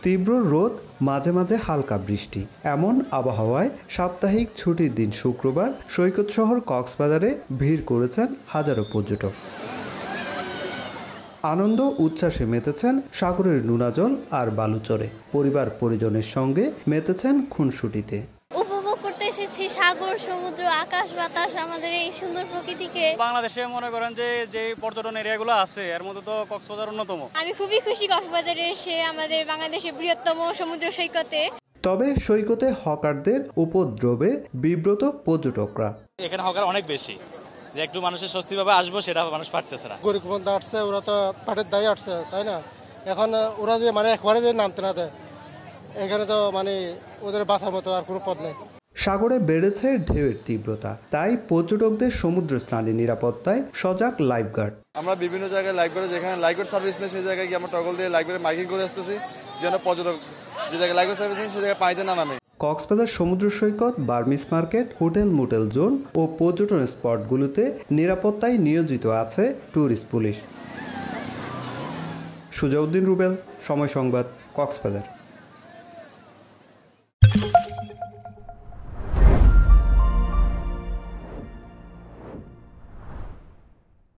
তীব্র রোদ, মাঝে মাঝে হালকা বৃষ্টি, এমন আবহাওয়ায় সাপ্তাহিক ছুটির দিন শুক্রবার সৈকত শহর কক্সবাজারে ভিড় করেছেন হাজারো পর্যটক। আনন্দ উচ্ছ্বাসে মেতেছেন সাগরের নোনাজল আর বালুচরে। পরিবার পরিজনের সঙ্গে মেতেছেন খুনসুটিতে। উপভোগ করতে এসেছি সাগর, সমুদ্র, আকাশ বাতাস, আমাদের এই সুন্দর প্রকৃতিকে। বাংলাদেশে মনে করেন যে পর্যটন এরিয়াগুলো আছে এর মধ্যে তো কক্সবাজার অন্যতম। আমি খুবই খুশি কক্সবাজারে এসে, আমাদের বাংলাদেশের বৃহত্তম সমুদ্র সৈকতে। তবে সৈকতে হকারদের উপদ্রবে বিব্রত পর্যটকরা। এখানে হকার অনেক বেশি, যে একটু মানুষের স্বস্তি ভাবে আসবো সেটা মানুষ পারতেছে না। গরিব বন্ধু আসছে, ওরা তো পাটের দায়ী আসছে, তাই না? এখন ওরা যে একবারে যে নামতে না দেয়, এখানে তো ওদের বাঁচার মতো আর কোনো পথ নেই। সাগরে বেড়েছে ঢেউয়ের তীব্রতা, তাই পর্যটকদের সমুদ্র স্নানের নিরাপত্তায় সজাগ লাইফগার্ড। আমরা বিভিন্ন জায়গায় লাইফগার্ড, যেখানে লাইফগার্ড সার্ভিস নেই সেই জায়গায় গিয়ে আমরা টগল দিয়ে লাইফগার্ডে মাইকিং করে আসতেছি, যেন পর্যটক যে জায়গায় লাইফগার্ড সার্ভিস নেই সেই জায়গায় পানিতে না নামে। কক্সবাজার সমুদ্র সৈকত, Burmese market, hotel motel zone ও পর্যটন স্পটগুলোতে নিরাপত্তায় নিয়োজিত আছে ট্যুরিস্ট পুলিশ। সুজাউদ্দিন রুবেল, সময় সংবাদ, কক্সবাজার।